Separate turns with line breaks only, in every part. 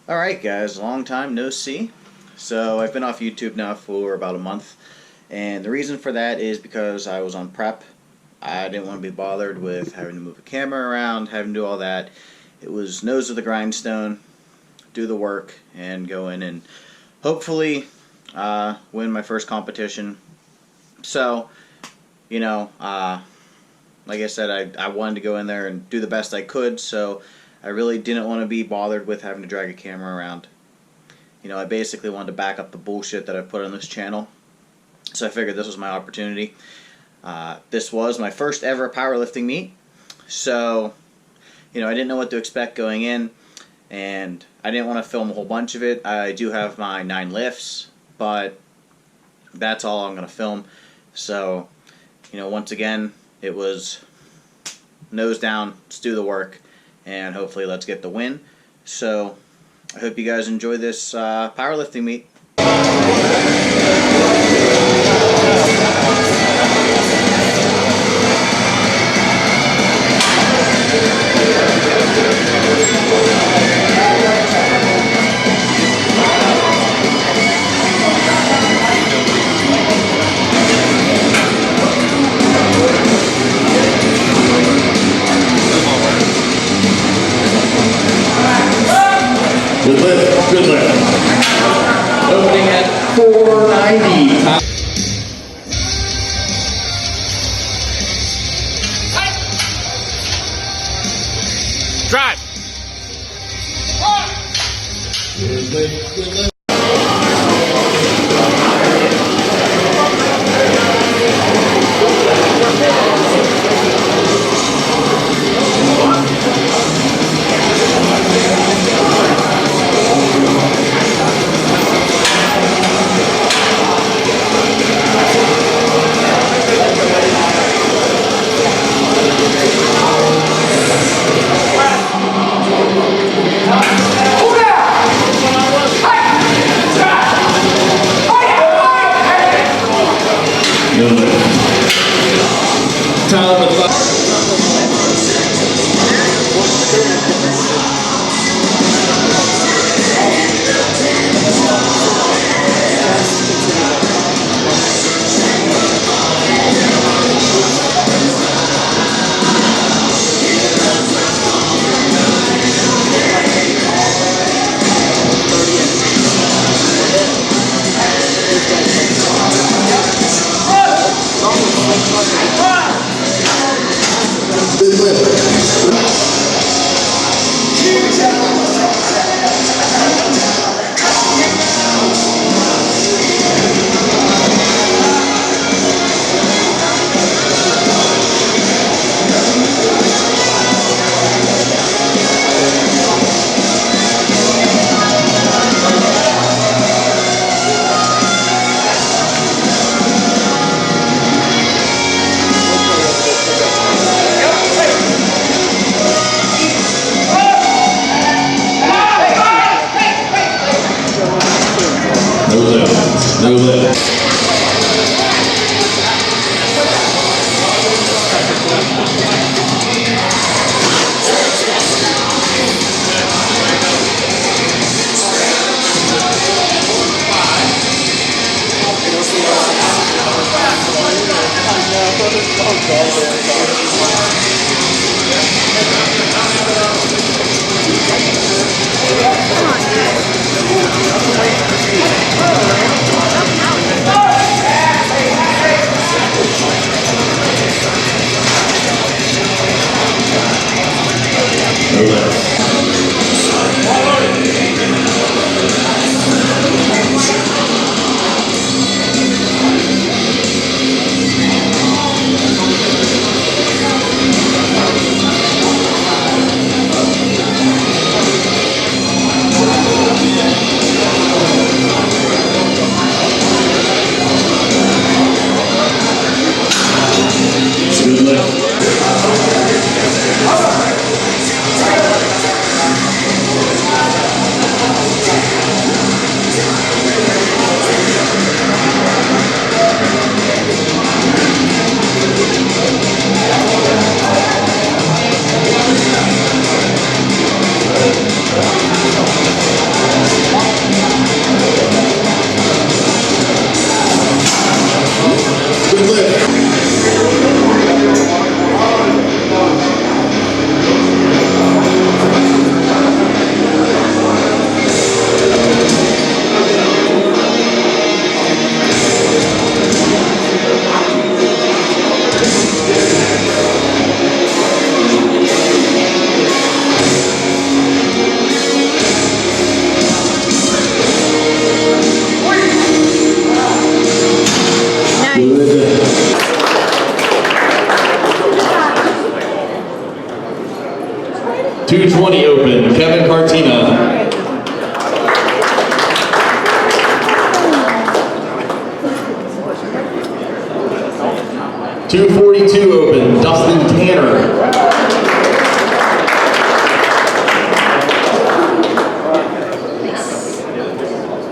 Alright guys, long time no see. So I've been off YouTube now for about a month, and the reason for that is because I was on prep. I didn't want to be bothered with having to move a camera around, having to do all that. It was nose to the grindstone, do the work, and go in and hopefully win my first competition. So, you know, like I said, I wanted to go in there and do the best I could, so I really didn't want to be bothered with having to drag a camera around. You know, I basically wanted to back up the bullshit that I put on this channel, so I figured this was my opportunity. This was my first ever powerlifting meet, so, you know, I didn't know what to expect going in, and I didn't want to film a whole bunch of it. I do have my 9 lifts, but that's all I'm going to film. So, you know, once again, it was nose down, let's do the work, and hopefully let's get the win. So I hope you guys enjoy this powerlifting meet.
Good lift, good lift. Opening at 490.
Drive.
Good lift, good lift. Time with no lift. No lift.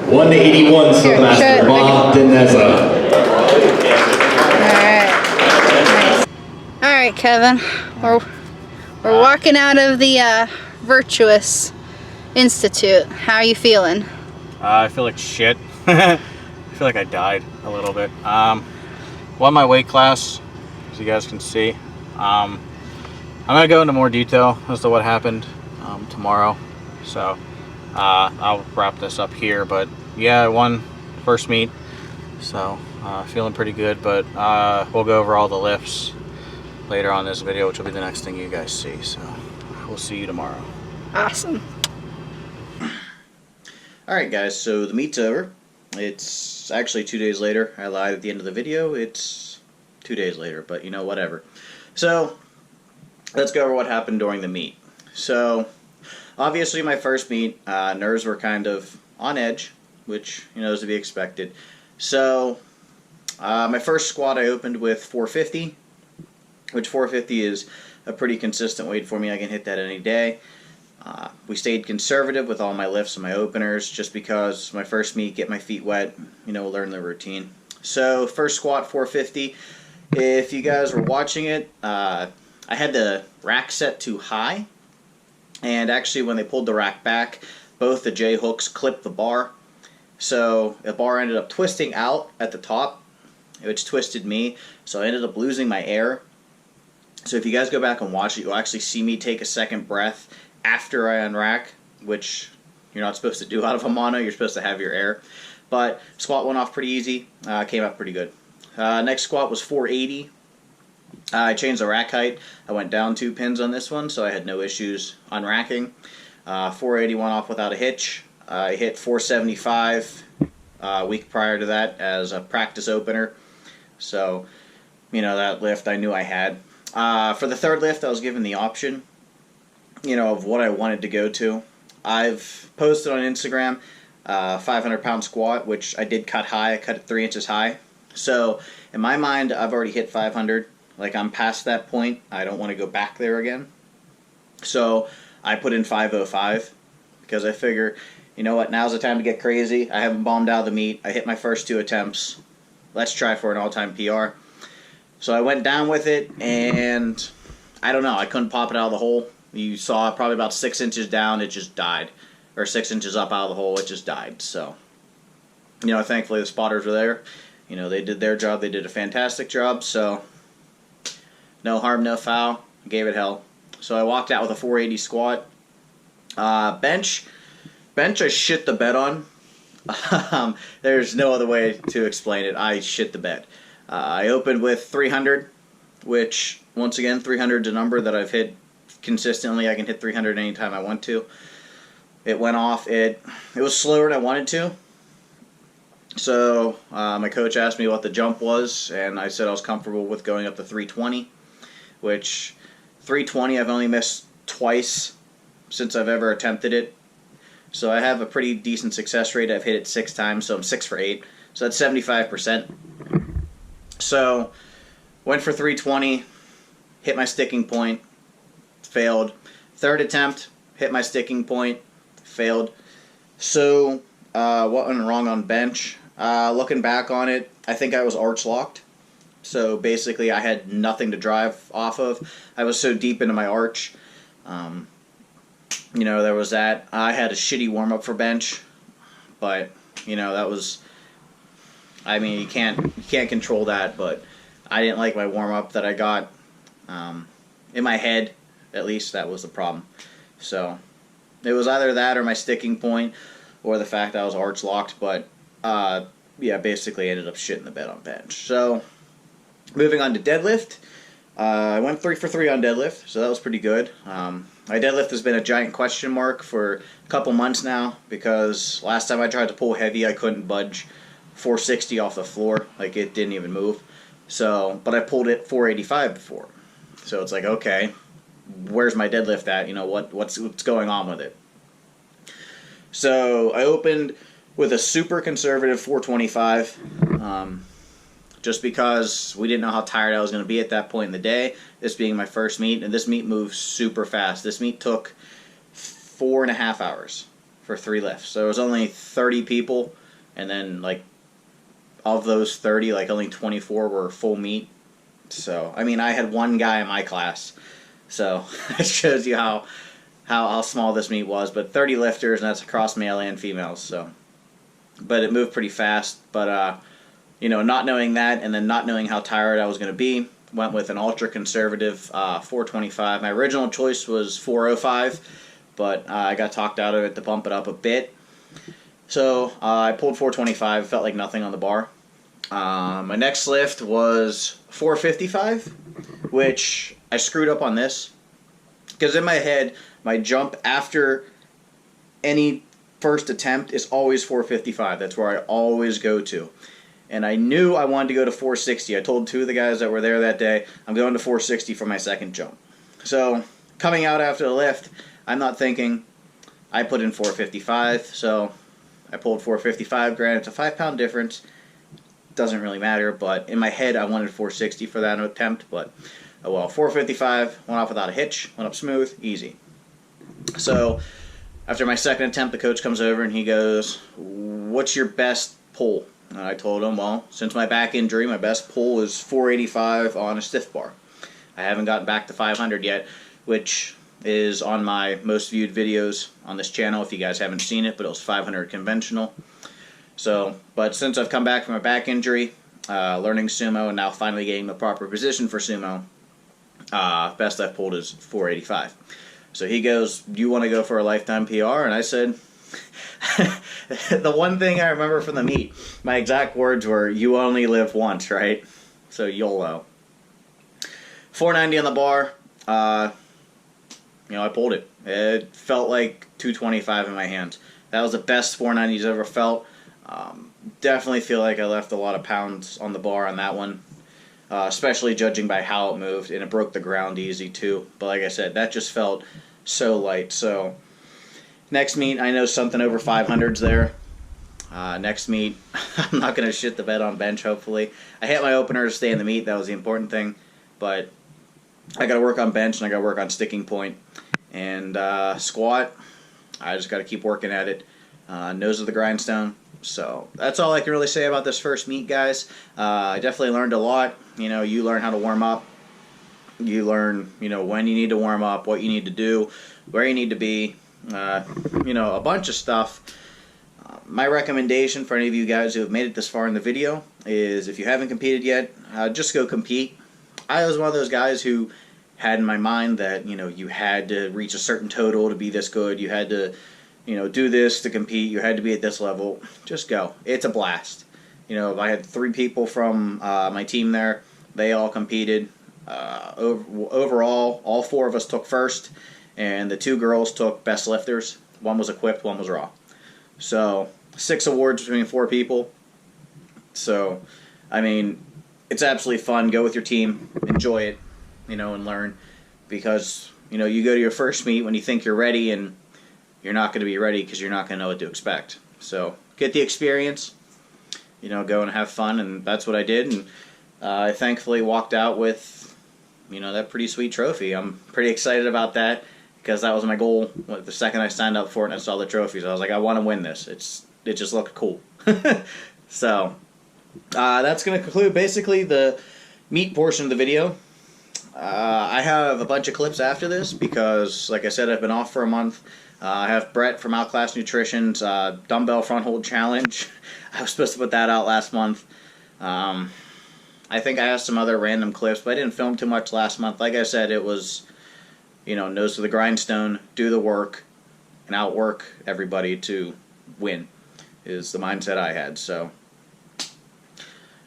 181 Master Bob Dinezza.
Alright. Alright, Kevin. We're walking out of the Virtuous Institute. How are you feeling?
I feel like shit. I feel like I died a little bit. Won my weight class, as you guys can see. I'm gonna go into more detail as to what happened tomorrow. So I'll wrap this up here. But yeah, I won first meet, so feeling pretty good. But we'll go over all the lifts later on in this video, which will be the next thing you guys see. So we'll see you tomorrow.
Awesome.
Alright guys, so the meet's over. It's actually 2 days later. I lied at the end of the video. It's 2 days later, but you know, whatever. So, let's go over what happened during the meet. So, obviously my first meet, nerves were kind of on edge, which, you know, is to be expected. So, my first squat I opened with 450, which 450 is a pretty consistent weight for me. I can hit that any day. We stayed conservative with all my lifts and my openers just because my first meet, get my feet wet, you know, learn the routine. So first squat 450. If you guys were watching it, I had the rack set too high, and actually when they pulled the rack back, both the J hooks clipped the bar. So the bar ended up twisting out at the top, which twisted me, so I ended up losing my air. So if you guys go back and watch it, you'll actually see me take a second breath after I unrack, which you're not supposed to do out of a mono. You're supposed to have your air. But squat went off pretty easy. Came up pretty good. Next squat was 480. I changed the rack height. I went down 2 pins on this one, so I had no issues unracking. 480 went off without a hitch. I hit 475 a week prior to that as a practice opener. So, you know, that lift I knew I had. For the third lift, I was given the option, you know, of what I wanted to go to. I've posted on Instagram 500-pound squat, which I did cut high. I cut it 3 inches high. So in my mind, I've already hit 500. Like, I'm past that point. I don't want to go back there again. So I put in 505 because I figure, you know what, now's the time to get crazy. I haven't bombed out of the meet. I hit my first 2 attempts. Let's try for an all-time PR. So I went down with it, and I don't know. I couldn't pop it out of the hole. You saw probably about 6 inches down, it just died. Or 6 inches up out of the hole, it just died. So, you know, thankfully the spotters were there. You know, they did their job. They did a fantastic job. So, no harm, no foul. Gave it hell. So I walked out with a 480 squat. Bench, I shit the bed on. There's no other way to explain it. I shit the bed. I opened with 300, which, once again, 300 is a number that I've hit consistently. I can hit 300 anytime I want to. It went off. It was slower than I wanted to. So my coach asked me what the jump was, and I said I was comfortable with going up to 320, which 320 I've only missed twice since I've ever attempted it. So I have a pretty decent success rate. I've hit it 6 times, so I'm 6 for 8. So that's 75%. So went for 320, hit my sticking point, failed. Third attempt, hit my sticking point, failed. So what went wrong on bench? Looking back on it, I think I was arch locked. So basically I had nothing to drive off of. I was so deep into my arch. You know, there was that. I had a shitty warm-up for bench, but, you know, that was, I mean, you can't control that, but I didn't like my warm-up that I got. In my head, at least, that was the problem. So it was either that or my sticking point or the fact that I was arch locked, but yeah, basically I ended up shitting the bed on bench. So moving on to deadlift, I went 3 for 3 on deadlift, so that was pretty good. My deadlift has been a giant question mark for a couple months now because last time I tried to pull heavy, I couldn't budge 460 off the floor. Like, it didn't even move. So, but I pulled it 485 before. So it's like, okay, where's my deadlift at? You know, what's going on with it? So I opened with a super conservative 425, just because we didn't know how tired I was going to be at that point in the day, this being my first meet, and this meet moves super fast. This meet took 4.5 hours. for 3 lifts. So it was only 30 people, and then like of those 30, like only 24 were full meet. So I mean, I had one guy in my class, so it shows you how small this meet was. But 30 lifters, and that's across male and females. So, but it moved pretty fast. But you know, not knowing that, and then not knowing how tired I was going to be, went with an ultra conservative 425. My original choice was 405, but I got talked out of it to bump it up a bit. So I pulled 425, felt like nothing on the bar. My next lift was 455, which I screwed up on this, because in my head, my jump after any first attempt is always 455. That's where I always go to. And I knew I wanted to go to 460. I told 2 of the guys that were there that day, I'm going to 460 for my second jump. So coming out after the lift, I'm not thinking. I put in 455, so I pulled 455. Granted, it's a 5-pound difference. Doesn't really matter, but in my head, I wanted 460 for that attempt. But oh well, 455 went off without a hitch, went up smooth, easy. So after my second attempt, the coach comes over and he goes, "What's your best pull?" And I told him, well, since my back injury, my best pull is 485 on a stiff bar. I haven't gotten back to 500 yet, which is on my most viewed videos on this channel if you guys haven't seen it, but it was 500 conventional. So, but since I've come back from my back injury, learning sumo, and now finally getting the proper position for sumo, best I've pulled is 485. So he goes, "Do you want to go for a lifetime PR?" And I said, the one thing I remember from the meet, my exact words were, "You only live once," right? So YOLO. 490 on the bar. You know, I pulled it. It felt like 225 in my hands. That was the best 490s I've ever felt. Definitely feel like I left a lot of pounds on the bar on that one, especially judging by how it moved, and it broke the ground easy too. But like I said, that just felt so light. So next meet, I know something over 500's there. Next meet, I'm not going to shit the bed on bench, hopefully. I hit my opener to stay in the meet. That was the important thing. But I got to work on bench, and I got to work on sticking point. And squat, I just got to keep working at it. Nose of the grindstone. So that's all I can really say about this first meet, guys. I definitely learned a lot. You know, you learn how to warm up. You learn, you know, when you need to warm up, what you need to do, where you need to be. You know, a bunch of stuff. My recommendation for any of you guys who have made it this far in the video is, if you haven't competed yet, just go compete. I was one of those guys who had in my mind that, you know, you had to reach a certain total to be this good. You had to, you know, do this to compete. You had to be at this level. Just go. It's a blast. You know, I had 3 people from my team there. They all competed. Overall, all 4 of us took first, and the 2 girls took best lifters. One was equipped, one was raw. So 6 awards between 4 people. So, I mean, it's absolutely fun. Go with your team, enjoy it, you know, and learn. Because, you know, you go to your first meet when you think you're ready, and you're not going to be ready because you're not going to know what to expect. So get the experience, you know, go and have fun, and that's what I did. And I thankfully walked out with, you know, that pretty sweet trophy. I'm pretty excited about that, because that was my goal the second I signed up for it and I saw the trophies. I was like, I want to win this. It just looked cool. So that's going to conclude basically the meat portion of the video. I have a bunch of clips after this because, like I said, I've been off for a month. I have Brent from Outclass Nutrition's dumbbell front hold challenge. I was supposed to put that out last month. I think I have some other random clips, but I didn't film too much last month. Like I said, it was, you know, nose to the grindstone, do the work, and outwork everybody to win is the mindset I had. So,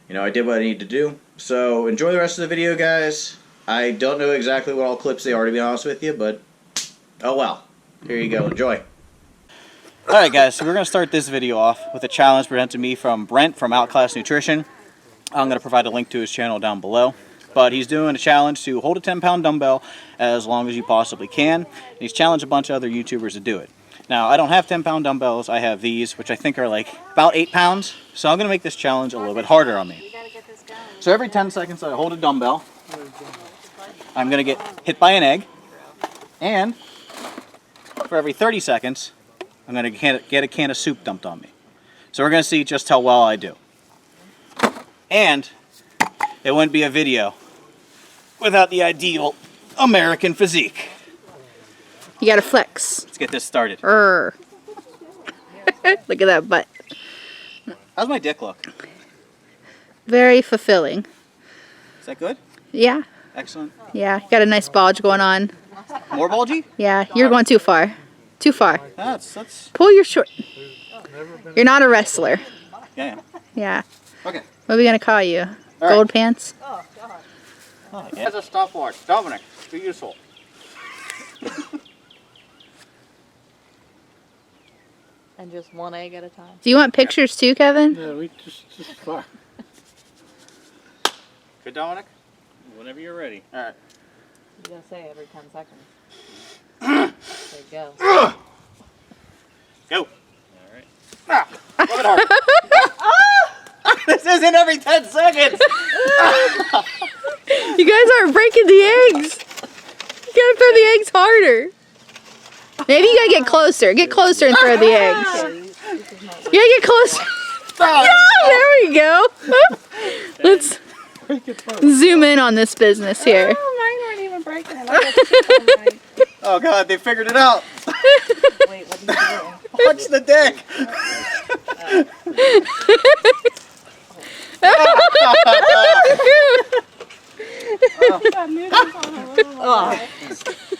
you know, I did what I needed to do. So enjoy the rest of the video, guys. I don't know exactly what all clips they are, to be honest with you, but oh well. Here you go. Enjoy.
Alright guys, so we're going to start this video off with a challenge presented to me from Brent from Outclass Nutrition. I'm going to provide a link to his channel down below. But he's doing a challenge to hold a 10-pound dumbbell as long as you possibly can. And he's challenged a bunch of other YouTubers to do it. Now, I don't have 10-pound dumbbells. I have these, which I think are like about 8 pounds. So I'm going to make this challenge a little bit harder on me. So every 10 seconds that I hold a dumbbell, I'm going to get hit by an egg. And for every 30 seconds, I'm going to get a can of soup dumped on me. So we're going to see just how well I do. And it wouldn't be a video without the ideal American physique.
You gotta flex.
Let's get this started.
Look at that butt.
How's my dick look?
Very fulfilling.
Is that good?
Yeah.
Excellent.
Yeah, you got a nice bulge going on.
More bulgy?
Yeah, you're going too far. Too far.
That's
Pull your short. You're not a wrestler.
yeah.
Yeah.
Okay.
What are we gonna call you?
All
Gold pants?
Oh, yeah. That's a stopwatch. Dominic, be useful.
And just one egg at a time.
Do you want pictures too, Kevin?
Yeah, we just far.
Good, Dominic?
Whenever you're ready.
All right.
You gotta say every 10 seconds. There you go.
Go.
All right.
Rub it hard. This isn't every 10 seconds.
You guys aren't breaking the eggs. You gotta throw the eggs harder. Maybe you gotta get closer. Get closer and throw the eggs. You gotta get closer. Yeah, there we go. Let's zoom in on this business here.
Oh, mine weren't even breaking. I got chip on mine.
Oh, God, they figured it out.
Wait, what did you do?
Watch the dick.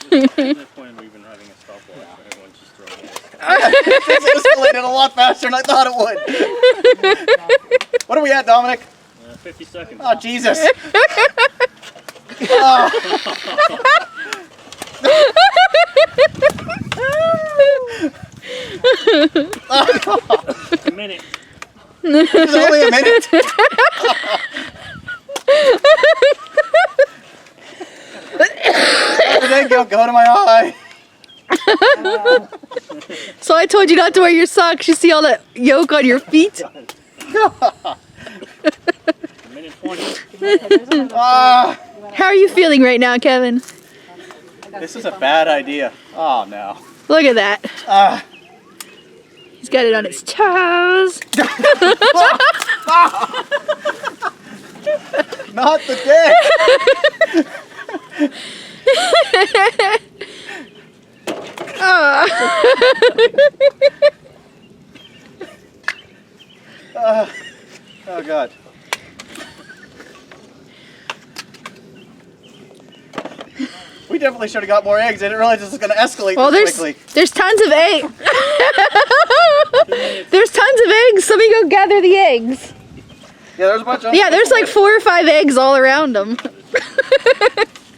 There's no point in even having a stopwatch. Everyone's just throwing it.
This escalated a lot faster than I thought it would. What are we at, Dominic?
50 seconds.
Oh, Jesus. Oh.
A minute.
It's only a minute. Go to my eye.
So I told you not to wear your socks. You see all that yolk on your feet?
A minute 20.
How are you feeling right now, Kevin?
This is a bad idea. Oh, no.
Look at that. He's got it on his toes.
Not the dick. Oh, God. We definitely should have got more eggs. I didn't realize this was going to escalate
Well,
this quickly.
there's tons of eggs. There's tons of eggs. Somebody go gather the eggs.
Yeah, there's a bunch of
Yeah, there's like 4 or 5 eggs all around them.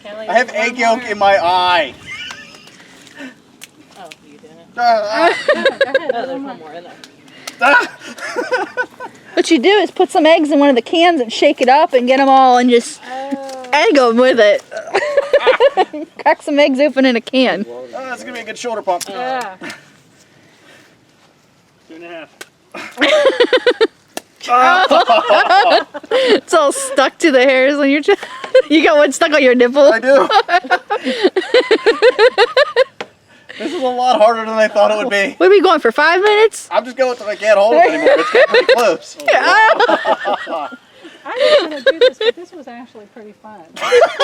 I have egg yolk in my eye.
Oh, you didn't?
Ah,
Oh, there's one more in there.
ah.
What you do is put some eggs in one of the cans and shake it up and get them all and just egg them with it. Crack some eggs open in a can.
Oh, that's going to be a good shoulder pump.
Yeah.
2.5.
It's all stuck to the hairs on your chest. You got one stuck on your nipple.
I do. This is a lot harder than I thought it would be.
What are we going for, 5 minutes?
I'm just going until I can't hold it anymore. It's getting pretty close.
I didn't want to do this, but this was actually pretty fun.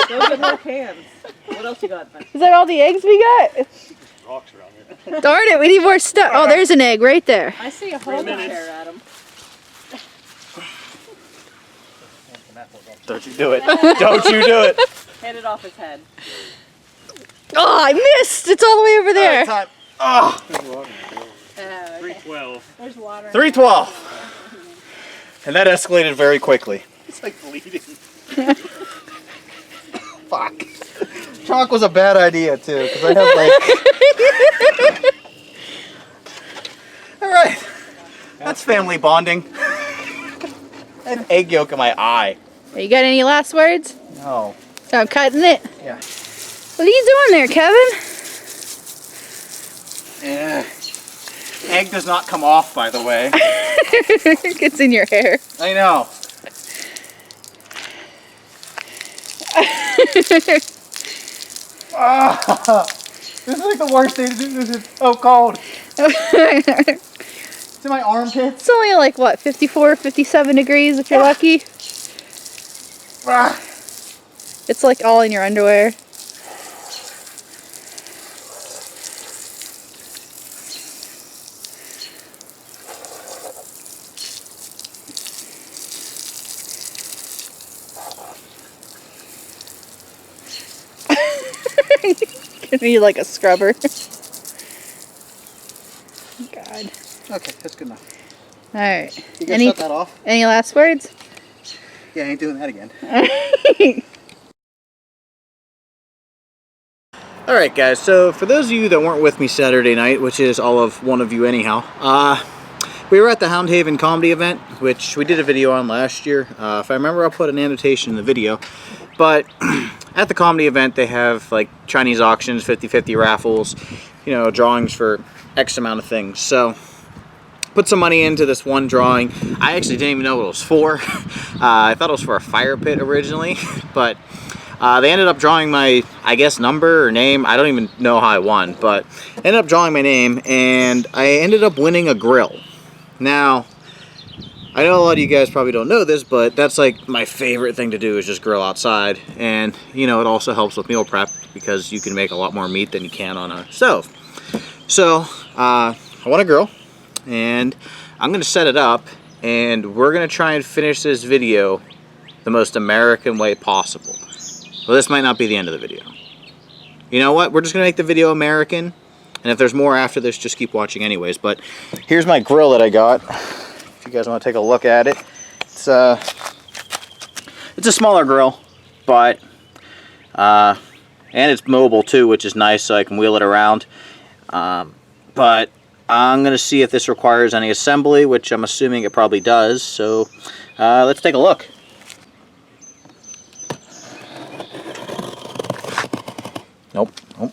Those are more cans. What else you got?
Is that all the eggs we got?
Rocks around here.
Darn it, we need more stuff. Oh, there's an egg right there.
I see a whole chair, Adam.
Don't you do it. Don't you do it.
Hit it off his head.
Oh, I missed. It's all the way over there.
Time. Oh,
312.
There's water.
312. And that escalated very quickly.
It's like bleeding.
Fuck. Chalk was a bad idea too, because I have like. All right. That's family bonding. I have egg yolk in my eye.
You got any last words?
No.
So I'm cutting it.
Yeah.
What are you doing there, Kevin?
Yeah. Egg does not come off, by the way.
It gets in your hair.
I know. This is like the worst thing to do. This is so cold. It's in my armpits.
It's only like, what, 54, 57 degrees if you're lucky? It's like all in your underwear. Gonna need like a scrubber. God.
Okay, that's good enough.
Alright.
You can shut that off.
Any last words?
Yeah, I ain't doing that again. Alright guys, so for those of you that weren't with me Saturday night, which is all of one of you anyhow, we were at the Houndhaven comedy event, which we did a video on last year. If I remember, I'll put an annotation in the video. But at the comedy event, they have like Chinese auctions, 50-50 raffles, you know, drawings for X amount of things. So put some money into this one drawing. I actually didn't even know what it was for. I thought it was for a fire pit originally, but they ended up drawing my, I guess, number or name. I don't even know how I won, but ended up drawing my name, and I ended up winning a grill. Now, I know a lot of you guys probably don't know this, but that's like my favorite thing to do is just grill outside. And, you know, it also helps with meal prep because you can make a lot more meat than you can on a stove. So, I want a grill, and I'm going to set it up, and we're going to try and finish this video the most American way possible. Well, this might not be the end of the video. You know what? We're just going to make the video American. And if there's more after this, just keep watching anyways. But here's my grill that I got. If you guys want to take a look at it. It's a smaller grill, but and it's mobile too, which is nice, so I can wheel it around. But I'm going to see if this requires any assembly, which I'm assuming it probably does. So let's take a look. Nope. Nope.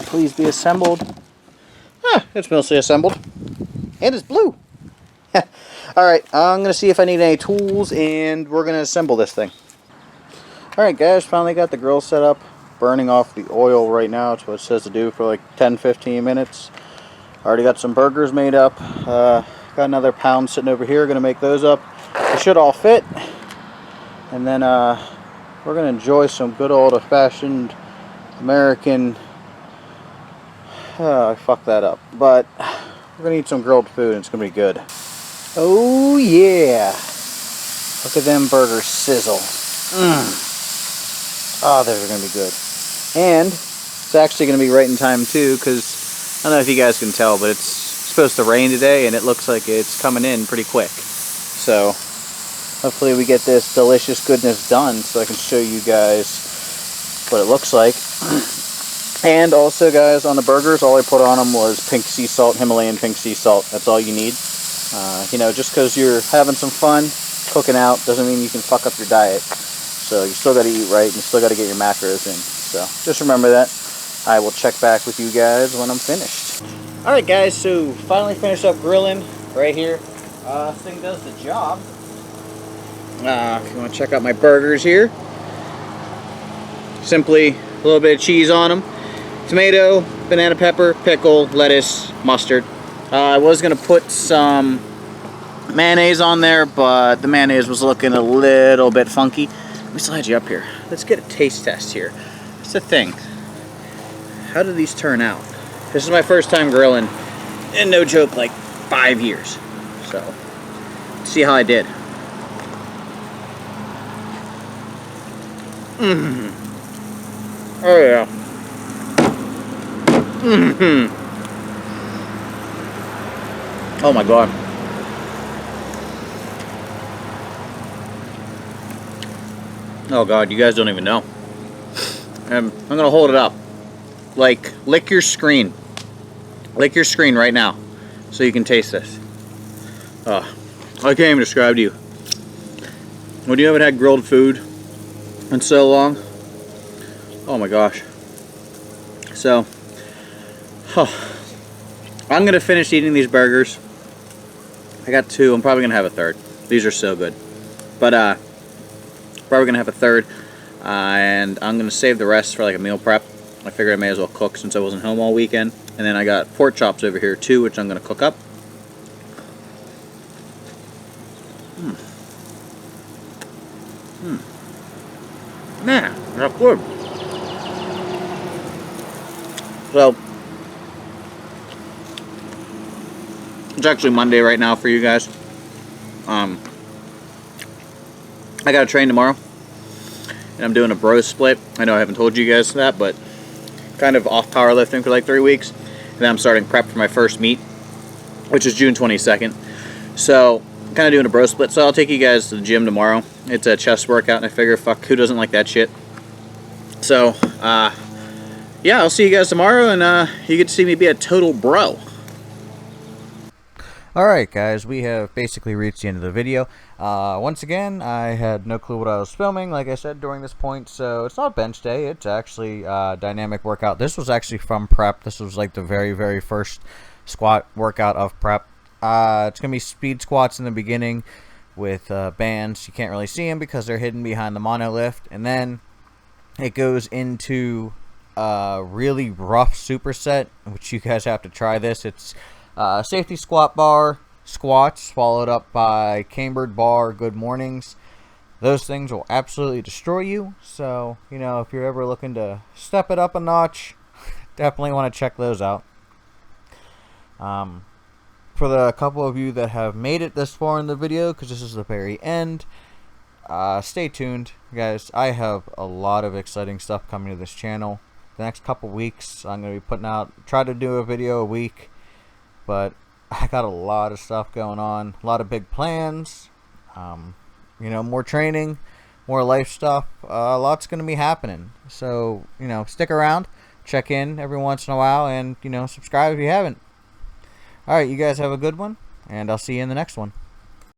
Please be assembled. It's mostly assembled. And it's blue. Alright, I'm going to see if I need any tools, and we're going to assemble this thing. Alright guys, finally got the grill set up. Burning off the oil right now. That's what it says to do for like 10-15 minutes. Already got some burgers made up. Got another pound sitting over here. Going to make those up. They should all fit. And then we're going to enjoy some good old-fashioned American... I fucked that up. But we're going to eat some grilled food, and it's going to be good. Oh yeah! Look at them burgers sizzle. Oh, those are going to be good. And it's actually going to be right in time too, because I don't know if you guys can tell, but it's supposed to rain today, and it looks like it's coming in pretty quick. So hopefully we get this delicious goodness done so I can show you guys what it looks like. And also guys, on the burgers, all I put on them was pink sea salt, Himalayan pink sea salt. That's all you need. You know, just because you're having some fun cooking out doesn't mean you can fuck up your diet. So you still got to eat right, and you still got to get your macros in. So just remember that. I will check back with you guys when I'm finished. Alright guys, so finally finished up grilling right here. This thing does the job. If you want to check out my burgers here. Simply a little bit of cheese on them. Tomato, banana pepper, pickle, lettuce, mustard. I was going to put some mayonnaise on there, but the mayonnaise was looking a little bit funky. Let me slide you up here. Let's get a taste test here. That's the thing. How do these turn out? This is my first time grilling, and no joke, like 5 years. So, let's see how I did. Oh yeah. Oh my god. Oh god, you guys don't even know. I'm gonna hold it up. Like, lick your screen. Lick your screen right now so you can taste this. I can't even describe to you. When you haven't had grilled food in so long. Oh my gosh. So, I'm gonna finish eating these burgers. I got 2. I'm probably gonna have a 3rd. These are so good. But probably gonna have a 3rd, and I'm gonna save the rest for like a meal prep. I figured I may as well cook since I wasn't home all weekend. And then I got pork chops over here too, which I'm gonna cook up. Man, that's good. So, it's actually Monday right now for you guys. I gotta train tomorrow, and I'm doing a bro split. I know I haven't told you guys that, but kind of off powerlifting for like 3 weeks, and then I'm starting prep for my first meet, which is June 22nd. So, I'm kind of doing a bro split. So I'll take you guys to the gym tomorrow. It's a chest workout, and I figure, fuck, who doesn't like that shit? So, yeah, I'll see you guys tomorrow, and you get to see me be a total bro. Alright guys, we have basically reached the end of the video. Once again, I had no clue what I was filming, like I said, during this point, so it's not bench day, it's actually dynamic workout. This was actually from prep. This was like the very, very first squat workout of prep. It's going to be speed squats in the beginning with bands. You can't really see them because they're hidden behind the monolift, and then it goes into a really rough superset, which you guys have to try this. It's safety squat bar, squats, followed up by cambered bar, good mornings. Those things will absolutely destroy you. So, you know, if you're ever looking to step it up a notch, definitely want to check those out. For the couple of you that have made it this far in the video, because this is the very end, stay tuned, guys. I have a lot of exciting stuff coming to this channel. The next couple weeks, I'm going to be putting out, try to do a video a week. But I got a lot of stuff going on, a lot of big plans, you know, more training, more life stuff, a lot's going to be happening. So, you know, stick around, check in every once in a while, and, you know, subscribe if you haven't. Alright, you guys have a good one, and I'll see you in the next one.